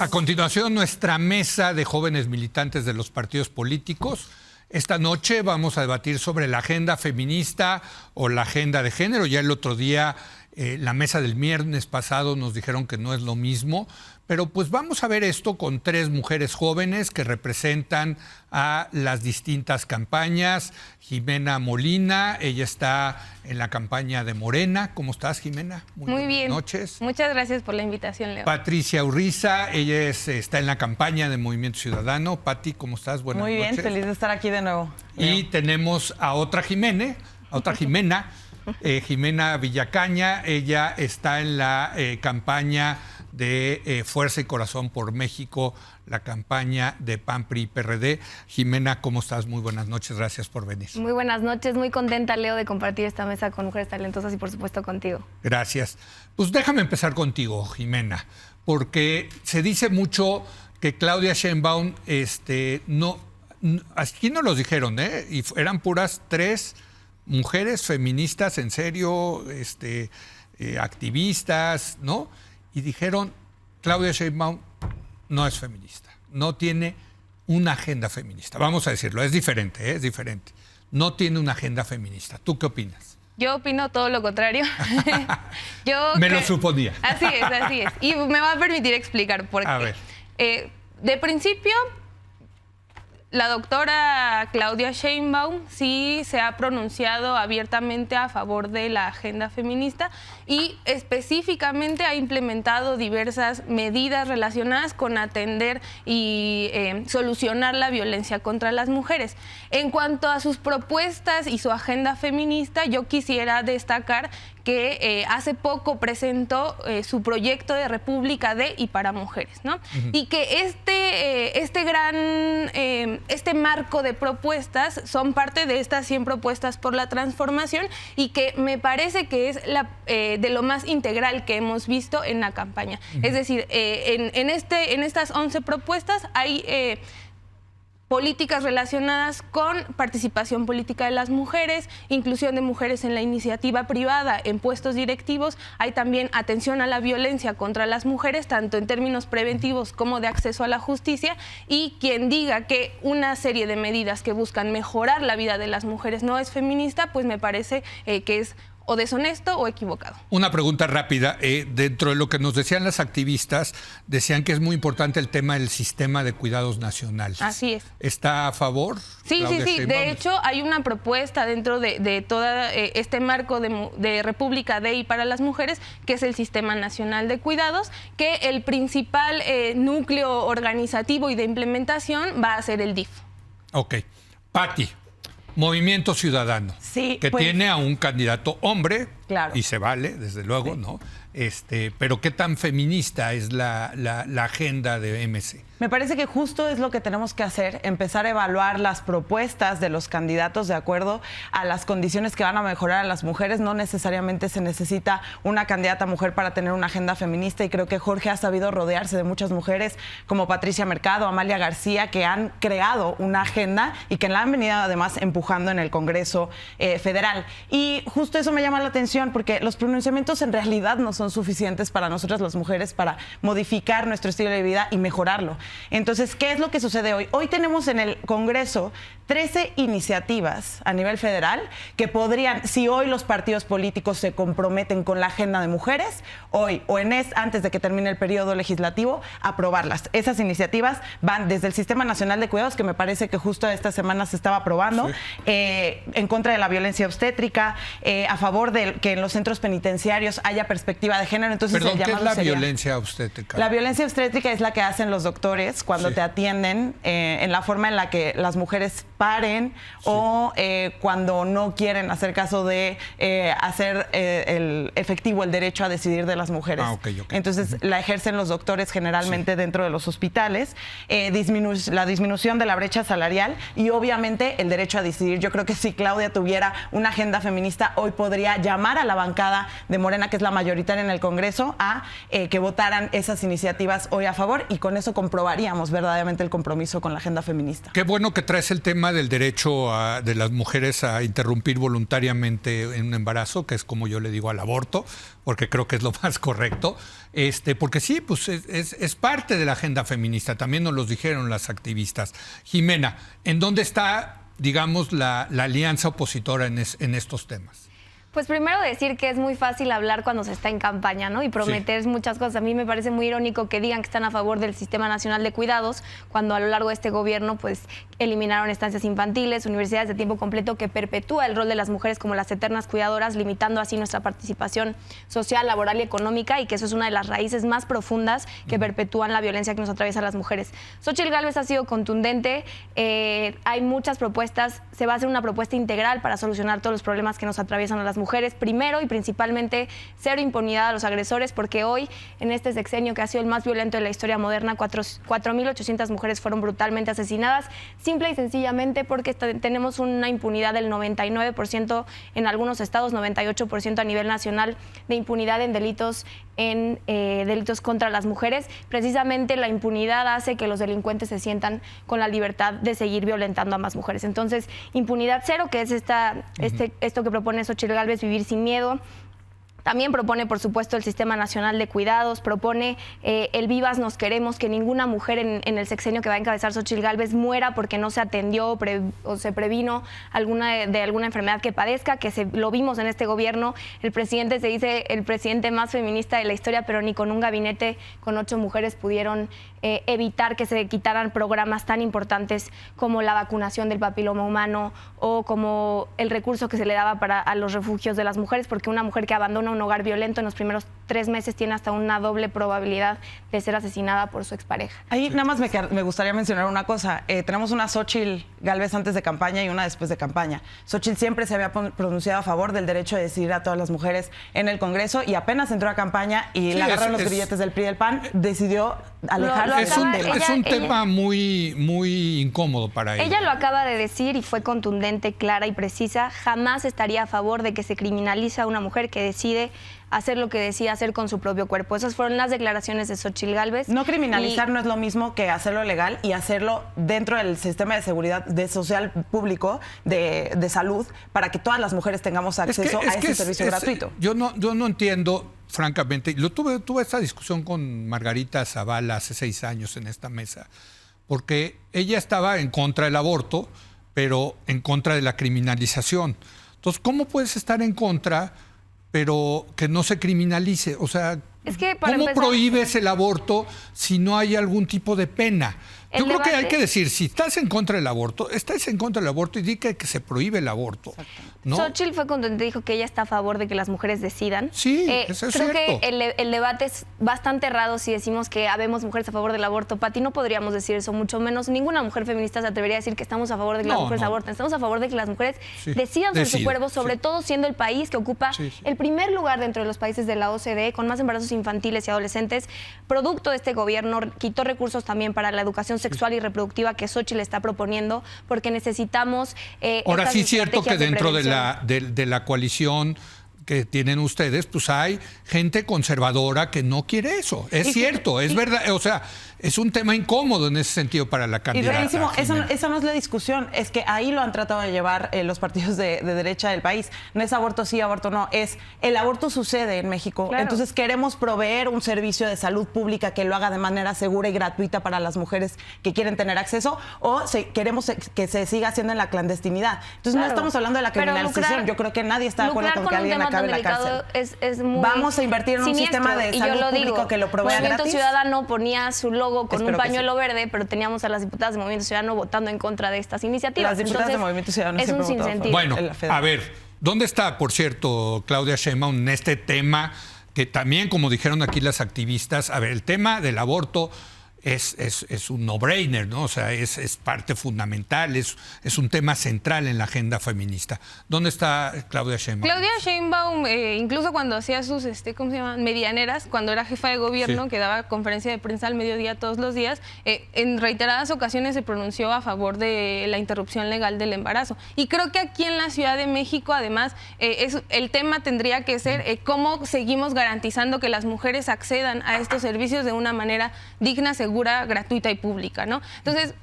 A continuación, nuestra mesa de jóvenes militantes de los partidos políticos. Esta noche vamos a debatir sobre la agenda feminista o la agenda de género. Ya el otro día, la mesa del viernes pasado nos dijeron que no es lo mismo, pero pues vamos a ver esto con tres mujeres jóvenes que representan a las distintas campañas. Jimena Molina, ella está en la campaña de Morena. ¿Cómo estás, Jimena? Muy bien. Buenas noches. Muchas gracias por la invitación, Leo. Patricia Urriza, ella está en la campaña de Movimiento Ciudadano. Pati, ¿cómo estás? Buenas noches. Muy bien, feliz de estar aquí de nuevo. Y tenemos a otra Jimena, Jimena Villacaña. Ella está en la campaña de Fuerza y Corazón por México, la campaña de PAN, PRI y PRD. Jimena, ¿cómo estás? Muy buenas noches, gracias por venir. Muy buenas noches, muy contenta, Leo, de compartir esta mesa con mujeres talentosas y por supuesto contigo. Gracias. Pues déjame empezar contigo, Jimena, porque se dice mucho que Claudia Sheinbaum, aquí no los dijeron, y eran puras tres mujeres feministas, en serio, activistas, ¿no? Y dijeron, Claudia Sheinbaum no es feminista, no tiene una agenda feminista. Vamos a decirlo, es diferente, es diferente. No tiene una agenda feminista. ¿Tú qué opinas? Yo opino todo lo contrario. Lo suponía. Así es, así es. Y me va a permitir explicar por qué. A ver. De principio, la doctora Claudia Sheinbaum sí se ha pronunciado abiertamente a favor de la agenda feminista y específicamente ha implementado diversas medidas relacionadas con atender y solucionar la violencia contra las mujeres. En cuanto a sus propuestas y su agenda feminista, yo quisiera destacar que hace poco presentó su proyecto de República de y para mujeres, ¿no? Y que este marco de propuestas son parte de estas 100 propuestas por la transformación y que me parece que es de lo más integral que hemos visto en la campaña. Es decir, en estas 11 propuestas hay políticas relacionadas con participación política de las mujeres, inclusión de mujeres en la iniciativa privada, en puestos directivos. Hay también atención a la violencia contra las mujeres, tanto en términos preventivos como de acceso a la justicia. Y quien diga que una serie de medidas que buscan mejorar la vida de las mujeres no es feminista, pues me parece que es o deshonesto o equivocado. Una pregunta rápida. Dentro de lo que nos decían las activistas, decían que es muy importante el tema del sistema de cuidados nacional. Así es. ¿Está a favor? Sí. De hecho, hay una propuesta dentro de todo este marco de República de y para las mujeres, que es el Sistema Nacional de Cuidados, que el principal núcleo organizativo y de implementación va a ser el DIF. Ok. Pati. Movimiento Ciudadano, sí, que tiene a un candidato hombre, claro, y se vale, desde luego, sí, ¿no? Pero ¿qué tan feminista es la agenda de MC? Me parece que justo es lo que tenemos que hacer, empezar a evaluar las propuestas de los candidatos de acuerdo a las condiciones que van a mejorar a las mujeres. No necesariamente se necesita una candidata mujer para tener una agenda feminista, y creo que Jorge ha sabido rodearse de muchas mujeres como Patricia Mercado, Amalia García, que han creado una agenda y que la han venido además empujando en el Congreso Federal. Y justo eso me llama la atención, porque los pronunciamientos en realidad no son suficientes para nosotras las mujeres para modificar nuestro estilo de vida y mejorarlo. Entonces, ¿qué es lo que sucede hoy? Hoy tenemos en el Congreso 13 iniciativas a nivel federal que podrían, si hoy los partidos políticos se comprometen con la agenda de mujeres, hoy o antes de que termine el periodo legislativo, aprobarlas. Esas iniciativas van desde el Sistema Nacional de Cuidados, que me parece que justo esta semana se estaba aprobando, sí, en contra de la violencia obstétrica, a favor de que en los centros penitenciarios haya perspectiva de género. Entonces, perdón, ¿qué es la violencia obstétrica? La violencia obstétrica es la que hacen los doctores cuando sí, te atienden, en la forma en la que las mujeres paren, sí, o cuando no quieren hacer caso de hacer el efectivo el derecho a decidir de las mujeres. Okay. Entonces la ejercen los doctores generalmente, sí, dentro de los hospitales. La disminución de la brecha salarial y obviamente el derecho a decidir. Yo creo que si Claudia tuviera una agenda feminista, hoy podría llamar animar a la bancada de Morena, que es la mayoritaria en el Congreso, a que votaran esas iniciativas hoy a favor, y con eso comprobaríamos verdaderamente el compromiso con la agenda feminista. Qué bueno que traes el tema del derecho de las mujeres a interrumpir voluntariamente en un embarazo, que es como yo le digo al aborto, porque creo que es lo más correcto. Porque sí, pues es parte de la agenda feminista, también nos lo dijeron las activistas. Jimena, ¿en dónde está, digamos, la alianza opositora en estos temas? Pues primero decir que es muy fácil hablar cuando se está en campaña, ¿no? Y prometer muchas cosas. A mí me parece muy irónico que digan que están a favor del Sistema Nacional de Cuidados, cuando a lo largo de este gobierno pues eliminaron estancias infantiles, universidades de tiempo completo, que perpetúa el rol de las mujeres como las eternas cuidadoras, limitando así nuestra participación social, laboral y económica, y que eso es una de las raíces más profundas que perpetúan la violencia que nos atraviesa a las mujeres. Xóchitl Gálvez ha sido contundente, hay muchas propuestas, se va a hacer una propuesta integral para solucionar todos los problemas que nos atraviesan a las mujeres. Primero y principalmente, cero impunidad a los agresores, porque hoy, en este sexenio que ha sido el más violento de la historia moderna, 4.800 mujeres fueron brutalmente asesinadas, simple y sencillamente porque tenemos una impunidad del 99% en algunos estados, 98% a nivel nacional de impunidad en delitos contra las mujeres. Precisamente la impunidad hace que los delincuentes se sientan con la libertad de seguir violentando a más mujeres. Entonces, impunidad cero, que es esto que propone Xóchitl Gálvez, vivir sin miedo. También propone, por supuesto, el Sistema Nacional de Cuidados, propone el Vivas Nos Queremos, que ninguna mujer en el sexenio que va a encabezar Xóchitl Gálvez muera porque no se atendió o se previno de alguna enfermedad que padezca, que lo vimos en este gobierno. El presidente se dice el presidente más feminista de la historia, pero ni con un gabinete con 8 mujeres pudieron evitar que se quitaran programas tan importantes como la vacunación del papiloma humano o como el recurso que se le daba a los refugios de las mujeres, porque una mujer que abandona un hogar violento en los primeros 3 meses tiene hasta una doble probabilidad de ser asesinada por su expareja. Ahí nada más me gustaría mencionar una cosa. Tenemos una Xóchitl Gálvez antes de campaña y una después de campaña. Xóchitl siempre se había pronunciado a favor del derecho de decidir a todas las mujeres en el Congreso, y apenas entró a campaña y le agarraron los grilletes del PRI y del PAN, decidió alejarse del tema. Es un tema muy, muy incómodo para ella. Ella lo acaba de decir y fue contundente, clara y precisa. Jamás estaría a favor de que se criminalice a una mujer que decide hacer lo que decía hacer con su propio cuerpo. Esas fueron las declaraciones de Xóchitl Gálvez. No criminalizar no es lo mismo que hacerlo legal y hacerlo dentro del sistema de seguridad social público de salud, para que todas las mujeres tengamos acceso a ese servicio gratuito. Yo no entiendo, francamente. Tuve esta discusión con Margarita Zavala hace 6 años en esta mesa, porque ella estaba en contra del aborto, pero en contra de la criminalización. Entonces, ¿cómo puedes estar en contra pero que no se criminalice? O sea, ¿cómo prohíbes el aborto si no hay algún tipo de pena? Yo creo que hay que decir, si estás en contra del aborto, estás en contra del aborto y di que se prohíbe el aborto, ¿no? Xóchitl fue contundente, dijo que ella está a favor de que las mujeres decidan. Sí, eso es creo cierto. Que el debate es bastante errado si decimos que habemos mujeres a favor del aborto. Pati, no podríamos decir eso, mucho menos. Ninguna mujer feminista se atrevería a decir que estamos a favor de que las mujeres aborten. Estamos a favor de que las mujeres decidan sobre su cuerpo, sobre todo siendo el país que ocupa el primer lugar dentro de los países de la OCDE con más embarazos infantiles y adolescentes. Producto de este gobierno, quitó recursos también para la educación sexual y reproductiva que Xóchitl está proponiendo, porque necesitamos ahora sí es cierto que dentro de la coalición que tienen ustedes, pues hay gente conservadora que no quiere eso. Es cierto, es verdad. O sea, es un tema incómodo en ese sentido para la candidata. Y rarísimo, esa no es la discusión, es que ahí lo han tratado de llevar los partidos de derecha del país. No es aborto sí, aborto no, es el aborto sucede en México. Claro. Entonces queremos proveer un servicio de salud pública que lo haga de manera segura y gratuita para las mujeres que quieren tener acceso, o queremos que se siga haciendo en la clandestinidad. Entonces no estamos hablando de la criminalización. Yo creo que nadie está de acuerdo con que alguien acabe en la cárcel. Es muy Vamos a invertir en un sistema de salud público que lo provea gratis. Movimiento Ciudadano ponía su logo con un pañuelo verde, pero teníamos a las diputadas de Movimiento Ciudadano votando en contra de estas iniciativas. Las diputadas de Movimiento Ciudadano es un sinsentido. Bueno, a ver, ¿dónde está, por cierto, Claudia Sheinbaum en este tema que también, como dijeron aquí las activistas, a ver, el tema del aborto es un no-brainer, ¿no? O sea, es parte fundamental, es un tema central en la agenda feminista. ¿Dónde está Claudia Sheinbaum? Claudia Sheinbaum, incluso cuando hacía sus, ¿cómo se llaman? Medianeras, cuando era jefa de gobierno, que daba conferencia de prensa al mediodía todos los días, en reiteradas ocasiones se pronunció a favor de la interrupción legal del embarazo. Y creo que aquí en la Ciudad de México, además, el tema tendría que ser cómo seguimos garantizando que las mujeres accedan a estos servicios de una manera digna, segura, gratuita y pública, ¿no? Entonces,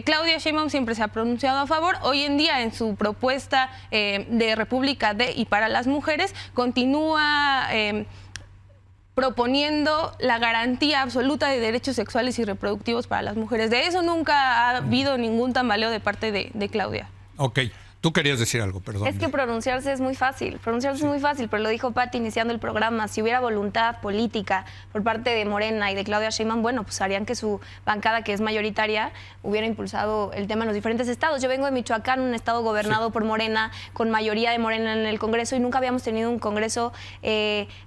Claudia Sheinbaum siempre se ha pronunciado a favor. Hoy en día, en su propuesta de República de y para las mujeres, continúa proponiendo la garantía absoluta de derechos sexuales y reproductivos para las mujeres. De eso nunca ha habido ningún tambaleo de parte de Claudia. Ok. Tú querías decir algo, perdón. Es que pronunciarse es muy fácil, es muy fácil, pero lo dijo Pati iniciando el programa. Si hubiera voluntad política por parte de Morena y de Claudia Sheinbaum, bueno, pues harían que su bancada, que es mayoritaria, hubiera impulsado el tema en los diferentes estados. Yo vengo de Michoacán, un estado gobernado por Morena, con mayoría de Morena en el Congreso, y nunca habíamos tenido un Congreso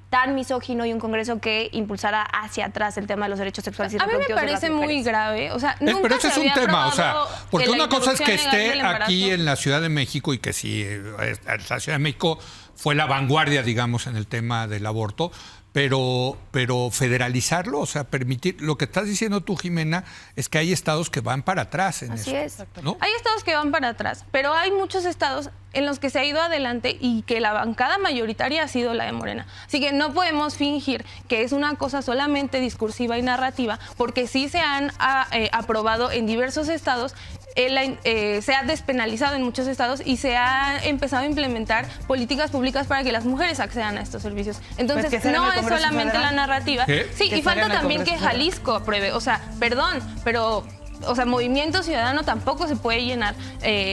tan misógino y un Congreso que impulsara hacia atrás el tema de los derechos sexuales y reproductivos. A mí me parece muy grave. O sea, nunca pero ese es un tema, o sea, porque una cosa es que esté aquí en la Ciudad de México y que sí, la Ciudad de México fue la vanguardia, digamos, en el tema del aborto, pero federalizarlo, o sea, permitir, lo que estás diciendo tú, Jimena, es que hay estados que van para atrás en eso. Así es. ¿No? Hay estados que van para atrás, pero hay muchos estados en los que se ha ido adelante y que la bancada mayoritaria ha sido la de Morena. Así que no podemos fingir que es una cosa solamente discursiva y narrativa, porque sí se han aprobado en diversos estados, se ha despenalizado en muchos estados y se ha empezado a implementar políticas públicas para que las mujeres accedan a estos servicios. Entonces, pues no es solamente la narrativa. ¿Qué? Sí, y falta también que Jalisco apruebe. O sea, perdón, pero... O sea, Movimiento Ciudadano tampoco se puede llenar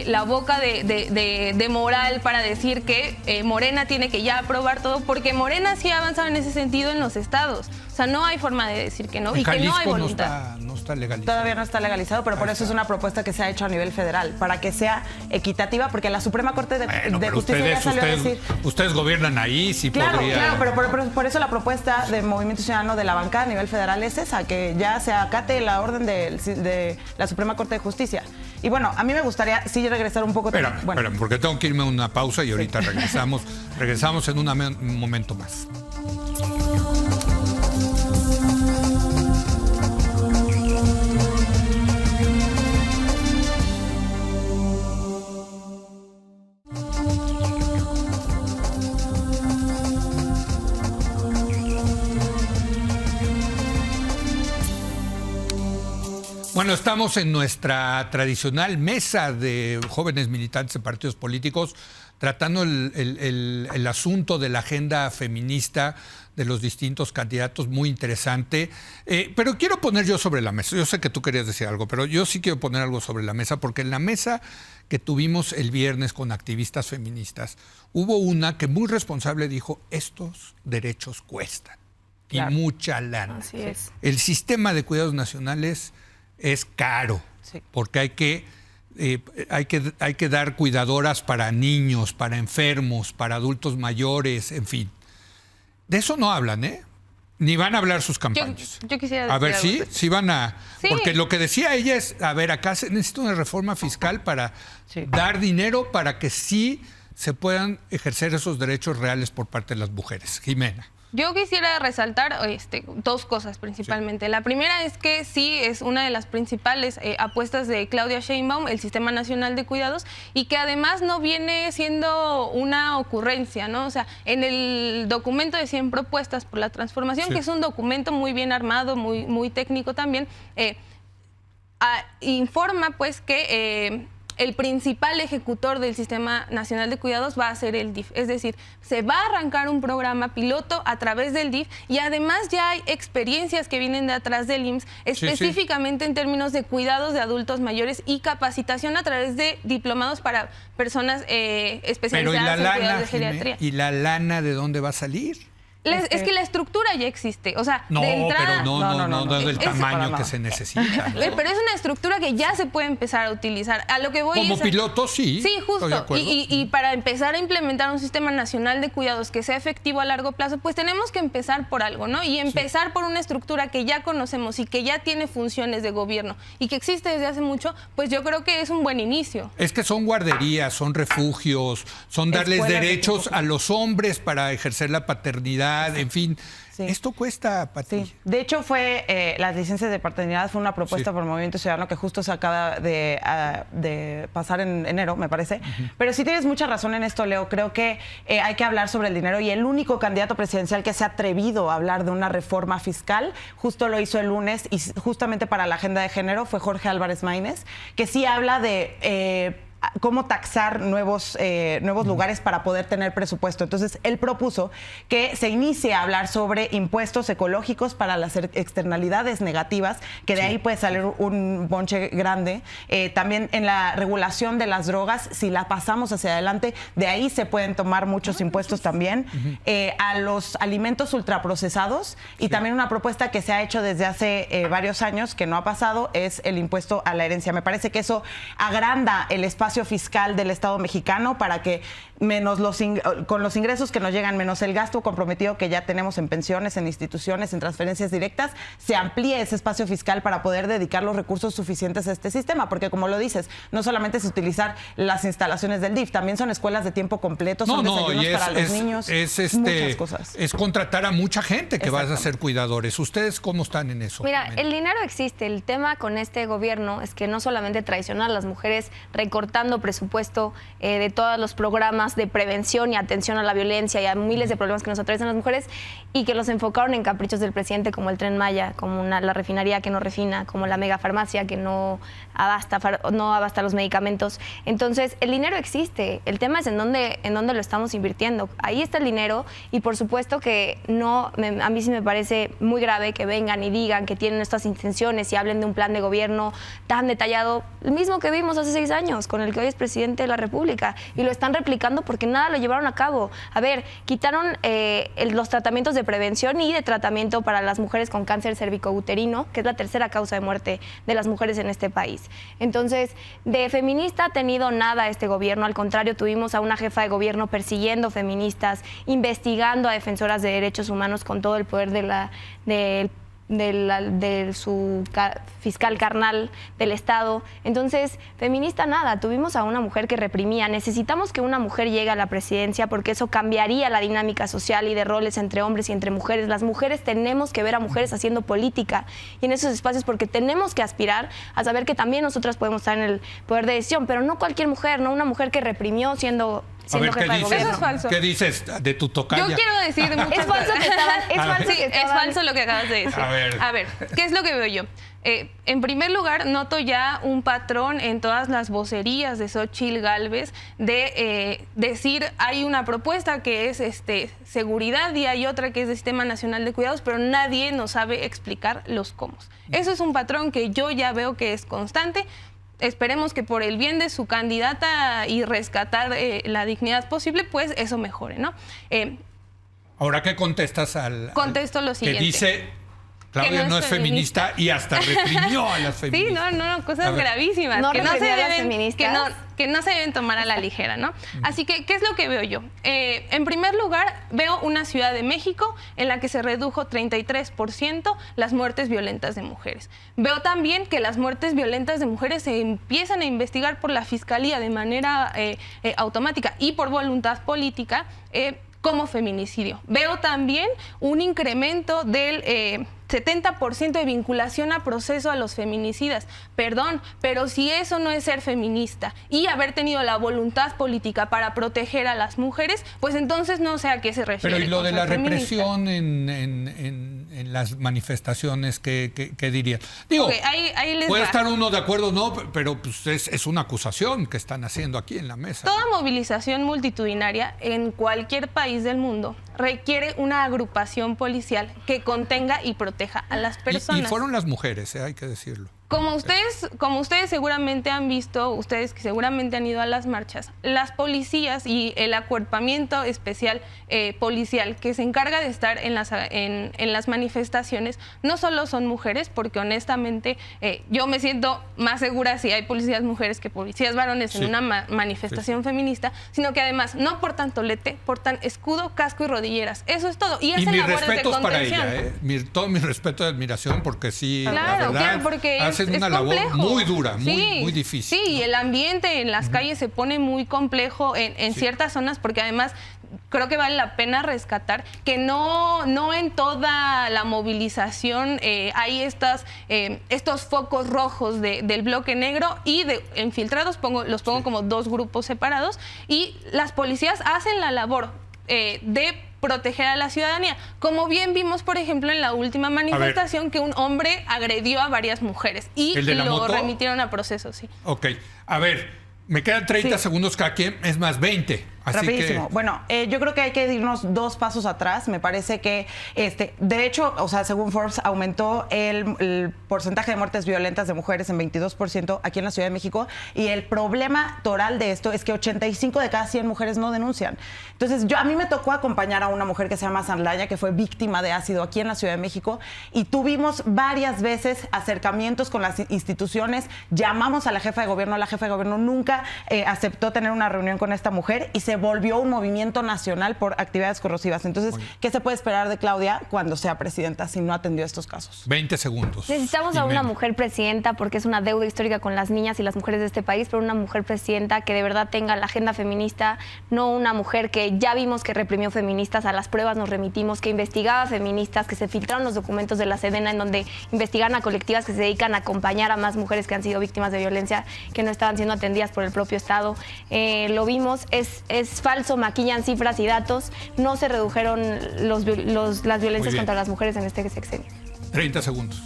la boca de moral para decir que Morena tiene que ya aprobar todo, porque Morena sí ha avanzado en ese sentido en los estados. O sea, no hay forma de decir que no, y que no hay voluntad. No está legalizado. Todavía no está legalizado, pero por eso es una propuesta que se ha hecho a nivel federal, para que sea equitativa, porque la Suprema Corte de Justicia ya salió a decir... Ustedes gobiernan ahí, sí Claro, podría... claro, pero por eso la propuesta de Movimiento Ciudadano de la bancada a nivel federal es esa, que ya se acate la orden de la Suprema Corte de Justicia. Y bueno, a mí me gustaría sí regresar un poco... Espera, porque tengo que irme a una pausa y ahorita regresamos. Regresamos en un momento más. Bueno, estamos en nuestra tradicional mesa de jóvenes militantes de partidos políticos tratando el asunto de la agenda feminista de los distintos candidatos, muy interesante. Pero quiero poner yo sobre la mesa, yo sé que tú querías decir algo, pero yo sí quiero poner algo sobre la mesa, porque en la mesa que tuvimos el viernes con activistas feministas, hubo una que muy responsable dijo, estos derechos cuestan, claro, y mucha lana. Así es. El sistema de cuidados nacionales es caro, sí, porque hay que dar cuidadoras para niños, para enfermos, para adultos mayores, en fin. De eso no hablan, ¿eh? Ni van a hablar sus campañas. Yo quisiera a ver, sí van a... Sí. Porque lo que decía ella es, a ver, acá se necesita una reforma fiscal para dar dinero para que sí se puedan ejercer esos derechos reales por parte de las mujeres. Jimena. Yo quisiera resaltar dos cosas principalmente. Sí. La primera es que sí es una de las principales apuestas de Claudia Sheinbaum, el Sistema Nacional de Cuidados, y que además no viene siendo una ocurrencia, ¿no? O sea, en el documento de 100 propuestas por la transformación, sí, que es un documento muy bien armado, muy técnico también, informa pues que... el principal ejecutor del Sistema Nacional de Cuidados va a ser el DIF. Es decir, se va a arrancar un programa piloto a través del DIF y además ya hay experiencias que vienen de atrás del IMSS, específicamente en términos de cuidados de adultos mayores y capacitación a través de diplomados para personas especializadas en cuidados de geriatría. ¿Y la lana de dónde va a salir? Es que la estructura ya existe. O sea, No, de entrada. pero no del Eso para tamaño nada. que se necesita. ¿no? Pero es una estructura que ya se puede empezar a utilizar. A lo que voy Como es piloto, sí. Sí, estoy de justo. acuerdo. Y para empezar a implementar un sistema nacional de cuidados que sea efectivo a largo plazo, pues tenemos que empezar por algo, ¿no? Y empezar por una estructura que ya conocemos y que ya tiene funciones de gobierno y que existe desde hace mucho, pues yo creo que es un buen inicio. Es que son guarderías, son refugios, son darles Escuelas de derechos tiempo. a los hombres para ejercer la paternidad, en fin. Sí. Esto cuesta, Pati. Sí, de hecho las licencias de paternidad fue una propuesta Sí. por Movimiento Ciudadano que justo se acaba de pasar en enero, me parece. Pero sí tienes mucha razón en esto, Leo. Creo que hay que hablar sobre el dinero y el único candidato presidencial que se ha atrevido a hablar de una reforma fiscal, justo lo hizo el lunes y justamente para la agenda de género fue Jorge Álvarez Maínez, que sí habla de cómo taxar nuevos lugares para poder tener presupuesto. Entonces, él propuso que se inicie a hablar sobre impuestos ecológicos para las externalidades negativas, que de ahí puede salir un bonche grande. También en la regulación de las drogas, si la pasamos hacia adelante, de ahí se pueden tomar muchos impuestos también. A los alimentos ultraprocesados y también una propuesta que se ha hecho desde hace varios años, que no ha pasado, es el impuesto a la herencia. Me parece que eso agranda el espacio fiscal del Estado mexicano para que con los ingresos que nos llegan, menos el gasto comprometido que ya tenemos en pensiones, en instituciones, en transferencias directas, se amplíe ese espacio fiscal para poder dedicar los recursos suficientes a este sistema, porque como lo dices, no solamente es utilizar las instalaciones del DIF, también son escuelas de tiempo completo, son desayunos para los niños, muchas cosas. Es contratar a mucha gente que vas a ser cuidadores. ¿Ustedes cómo están en eso? Mira, el dinero existe. El tema con este gobierno es que no solamente traiciona a las mujeres recortando presupuesto de todos los programas de prevención y atención a la violencia y a miles de problemas que nos atraviesan las mujeres y que los enfocaron en caprichos del presidente como el Tren Maya, como la refinería que no refina, como la megafarmacia que no abasta los medicamentos. Entonces, el dinero existe. El tema es en dónde lo estamos invirtiendo. Ahí está el dinero y por supuesto que a mí sí me parece muy grave que vengan y digan que tienen estas intenciones y hablen de un plan de gobierno tan detallado, el mismo que vimos hace 6 años con el que hoy es presidente de la República, y lo están replicando porque nada lo llevaron a cabo. A ver, quitaron los tratamientos de prevención y de tratamiento para las mujeres con cáncer cervicouterino, que es la tercera causa de muerte de las mujeres en este país. Entonces, de feminista ha tenido nada este gobierno, al contrario, tuvimos a una jefa de gobierno persiguiendo feministas, investigando a defensoras de derechos humanos con todo el poder de su fiscal carnal del Estado. Entonces, feminista nada, tuvimos a una mujer que reprimía. Necesitamos que una mujer llegue a la presidencia porque eso cambiaría la dinámica social y de roles entre hombres y entre mujeres. Las mujeres tenemos que ver a mujeres haciendo política y en esos espacios porque tenemos que aspirar a saber que también nosotras podemos estar en el poder de decisión, pero no cualquier mujer, no una mujer que reprimió siendo jefa de gobierno. Eso es falso. ¿Qué dices de tu tocaya? Yo quiero decir de muchas Es falso que estaban, es falso lo que acabas de decir. A ver. ¿Qué es lo que veo yo? En primer lugar, noto ya un patrón en todas las vocerías de Xóchitl Gálvez de decir hay una propuesta que es seguridad y hay otra que es de Sistema Nacional de Cuidados, pero nadie nos sabe explicar los cómo. Eso es un patrón que yo ya veo que es constante. Esperemos que por el bien de su candidata y rescatar la dignidad posible, pues eso mejore, ¿no? Ahora, ¿qué contestas Contesto lo siguiente. Que dice Claudia no es feminista y hasta reprimió a las feministas? Sí, cosas gravísimas ¿No que no se reprimió a las deben, feministas? que no se deben tomar a la ligera, ¿no? Así que, ¿qué es lo que veo yo? En primer lugar, veo una Ciudad de México en la que se redujo 33% las muertes violentas de mujeres. Veo también que las muertes violentas de mujeres se empiezan a investigar por la Fiscalía de manera automática y por voluntad política como feminicidio. Veo también un incremento del 70% de vinculación a proceso a los feminicidas. Perdón, pero si eso no es ser feminista y haber tenido la voluntad política para proteger a las mujeres, pues entonces no sé a qué se refiere. Pero ¿y lo de la feminista. represión en las manifestaciones, qué dirías? Digo, Okay, ahí les puede va. estar uno de acuerdo, no, pero pues es una acusación que están haciendo aquí en la mesa. Toda movilización multitudinaria en cualquier país del mundo requiere una agrupación policial que contenga y proteja a las personas. Y fueron las mujeres, hay que decirlo. Como ustedes seguramente han visto, ustedes que seguramente han ido a las marchas, las policías y el acuerpamiento especial policial que se encarga de estar en las manifestaciones no solo son mujeres, porque honestamente yo me siento más segura si hay policías mujeres que policías varones en una manifestación feminista, sino que además no portan tolete, portan escudo, casco y rodilleras. Eso es todo. Y hacen mis labores de respetos contención. para ella, todo mi respeto y admiración, porque sí, Claro, la verdad, claro, porque hacen una es labor complejo. muy dura, muy difícil. Sí, y el ambiente en las calles se pone muy complejo en ciertas zonas, porque además creo que vale la pena rescatar que no en toda la movilización hay estos focos rojos del bloque negro y de infiltrados, los pongo como dos grupos separados, y las policías hacen la labor de proteger a la ciudadanía. Como bien vimos, por ejemplo, en la última manifestación, que un hombre agredió a varias mujeres y lo remitieron a proceso, sí. Ok, a ver, me quedan 30 segundos cada quien, es más 20. Así Rapidísimo. que... Bueno, yo creo que hay que irnos 2 pasos atrás. Me parece que, de hecho, o sea, según Forbes, aumentó el porcentaje de muertes violentas de mujeres en 22% aquí en la Ciudad de México. Y el problema toral de esto es que 85 de cada 100 mujeres no denuncian. Entonces, a mí me tocó acompañar a una mujer que se llama Sanlaya, que fue víctima de ácido aquí en la Ciudad de México. Y tuvimos varias veces acercamientos con las instituciones. Llamamos a la jefa de gobierno. La jefa de gobierno nunca aceptó tener una reunión con esta mujer y se volvió un movimiento nacional por actividades corrosivas. Entonces, ¿qué se puede esperar de Claudia cuando sea presidenta si no atendió estos casos? 20 segundos. Necesitamos a una mujer presidenta porque es una deuda histórica con las niñas y las mujeres de este país, pero una mujer presidenta que de verdad tenga la agenda feminista, no una mujer que ya vimos que reprimió feministas, a las pruebas nos remitimos, que investigaba feministas, que se filtraron los documentos de la Sedena en donde investigaron a colectivas que se dedican a acompañar a más mujeres que han sido víctimas de violencia, que no estaban siendo atendidas por el propio Estado. Lo vimos, es falso, maquillan cifras y datos, no se redujeron las violencias contra las mujeres en este sexenio. 30 segundos.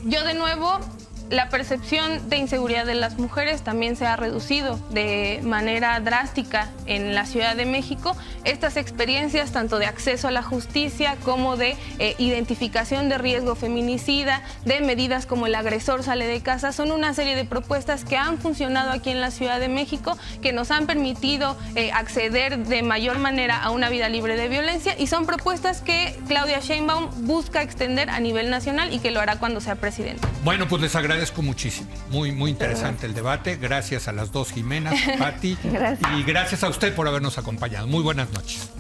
Yo de nuevo, la percepción de inseguridad de las mujeres también se ha reducido de manera drástica en la Ciudad de México. Estas experiencias, tanto de acceso a la justicia como de identificación de riesgo feminicida, de medidas como el agresor sale de casa, son una serie de propuestas que han funcionado aquí en la Ciudad de México, que nos han permitido acceder de mayor manera a una vida libre de violencia, y son propuestas que Claudia Sheinbaum busca extender a nivel nacional y que lo hará cuando sea presidenta. Bueno, pues les agradezco muchísimo. Muy interesante el debate. Gracias a las dos Jimenas, Pati. Y gracias a usted por habernos acompañado. Muy buenas noches.